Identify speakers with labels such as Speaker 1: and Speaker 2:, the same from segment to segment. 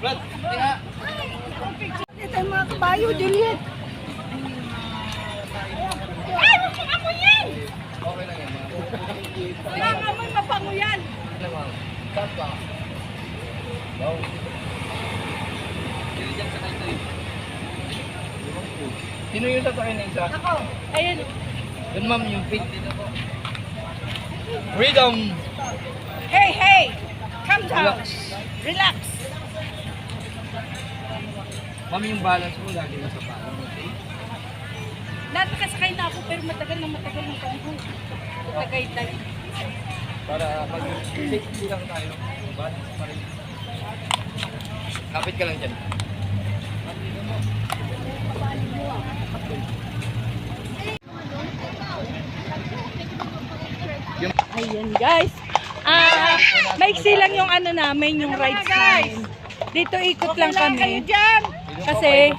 Speaker 1: Ito yung mga kabayo, Juliet. Ay, ako yan!
Speaker 2: Okay lang yan.
Speaker 1: Wala nga mo mapango yan.
Speaker 2: Ano ma'am? Saan pa? Wow. Sino dyan sakay ito eh? Sino yung sasakay na isa?
Speaker 1: Ako. Ayun.
Speaker 2: Yun ma'am, yung pink. Freedom!
Speaker 1: Hey, hey! Calm down.
Speaker 2: Relax.
Speaker 1: Relax.
Speaker 2: Ma'am, yung balance mo lagi nasa palo. Okay?
Speaker 1: Dati kasakay na ako pero matagal ng panahon. Tagay-tagay.
Speaker 2: Para mag-safety lang tayo. Yung balance pa rin. Kapit ka lang dyan.
Speaker 1: Ayan guys. Maiksi lang yung ano namin, yung rides namin. Dito ikot lang kami. Kasi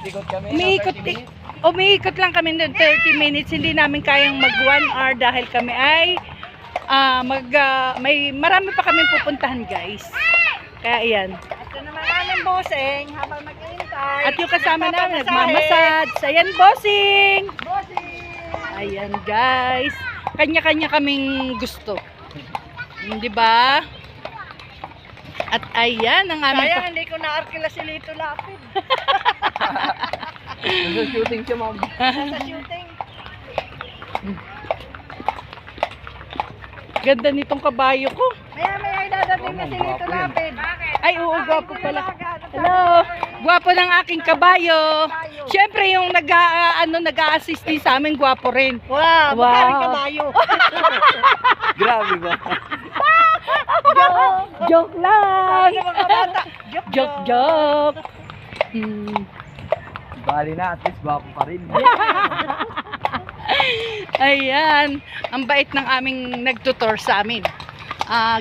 Speaker 1: umiikot lang kami ng 30 minutes. Hindi namin kayang mag 1 hour dahil kami ay marami pa kami pupuntahan guys. Kaya ayan.
Speaker 3: Ito naman aming bossing habang nag-iintay.
Speaker 1: At yung kasama namin nagmamassage. Ayan bossing. Ayan guys. Kanya-kanya kaming gusto. Di ba? At ayan ang aming
Speaker 3: Sayang hindi ko na-arkila si Lito Lapid.
Speaker 2: Nasa shooting siya ma'am.
Speaker 3: Sa shooting.
Speaker 1: Ganda nitong kabayo ko.
Speaker 3: Maya-maya idadating na si Lito Lapid.
Speaker 1: Ay, oo, gwapo pala. Hello. Gwapo ng aking kabayo. Siyempre yung nag-a-assist din sa amin, gwapo rin.
Speaker 3: Wow,
Speaker 1: Wow.
Speaker 3: maraming kabayo.
Speaker 2: Grabe ba?
Speaker 1: Joke lang.
Speaker 3: Sa mga bata.
Speaker 1: Joke.
Speaker 2: Bali na, at least bako pa rin.
Speaker 1: Ayan. Ang bait ng aming nagtutor sa amin.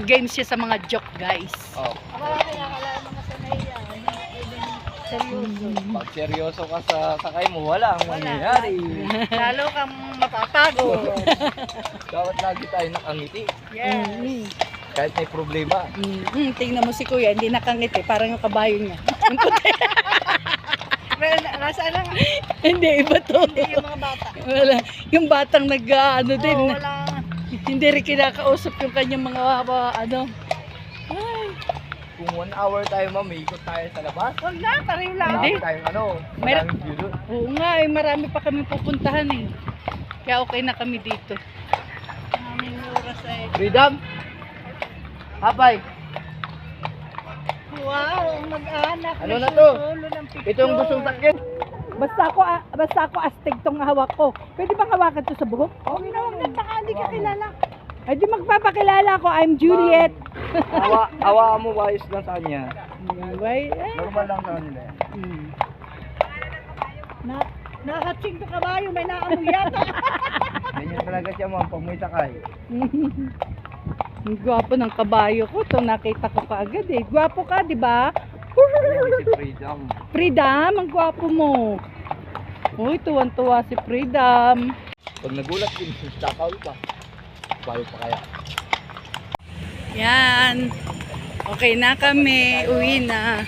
Speaker 1: Games siya sa mga joke, guys.
Speaker 2: Oh.
Speaker 3: Marami na kala mga sanay yan. Seryoso.
Speaker 2: Pag seryoso ka sa sakay mo, wala ang mangyayari.
Speaker 3: Lalo kang mapapagod.
Speaker 2: Dapat lagi tayo nakangiti.
Speaker 3: Yes.
Speaker 2: Kahit may problema.
Speaker 1: Tingnan mo si Kuya, hindi nakangiti. Parang yung kabayo niya.
Speaker 3: Well, nasaan lang?
Speaker 1: Hindi, iba to.
Speaker 3: Hindi yung mga bata.
Speaker 1: Wala. Yung batang din.
Speaker 3: Oo, wala.
Speaker 1: Hindi rin kinakausap yung kanyang mga ano. Ay.
Speaker 2: Kung 1 hour tayo ma'am, ikot tayo sa labas.
Speaker 3: Huwag na, pariw lang.
Speaker 1: Hindi.
Speaker 2: Marami tayong
Speaker 1: Meron-
Speaker 2: maraming view doon.
Speaker 1: Oo nga, marami pa kami pupuntahan eh. Kaya okay na kami dito.
Speaker 3: Maraming oras ay.
Speaker 2: Freedom! Hapay!
Speaker 3: Wow, mag-anak.
Speaker 2: Ano na to?
Speaker 3: Solo ng picture.
Speaker 2: Ito yung gustong sakyan.
Speaker 1: Basta ako astig tong hawak ko. Pwede bang hawakan to sa buhok?
Speaker 3: Huwag na, huwag na. Baka hindi ka kilala.
Speaker 1: Ay di magpapakilala ko, I'm Juliet.
Speaker 2: Awa mo, wise lang sa kanya.
Speaker 1: Why?
Speaker 2: Normal lang sa kanila yan.
Speaker 3: Nahatsing to kabayo, may naano yata.
Speaker 2: Ganyan talaga siya ma'am, pag may sakay.
Speaker 1: Ang gwapo ng kabayo ko. Ito nakita ko kaagad eh. Gwapo ka, di ba?
Speaker 2: Ayan si Freedom.
Speaker 1: Freedom, ang gwapo mo. Uy, tuwan-tuwa si Freedom.
Speaker 2: Pag nagulat din, takaw pa. Bayo pa kaya.
Speaker 1: Yan. Okay na kami. Uwi na.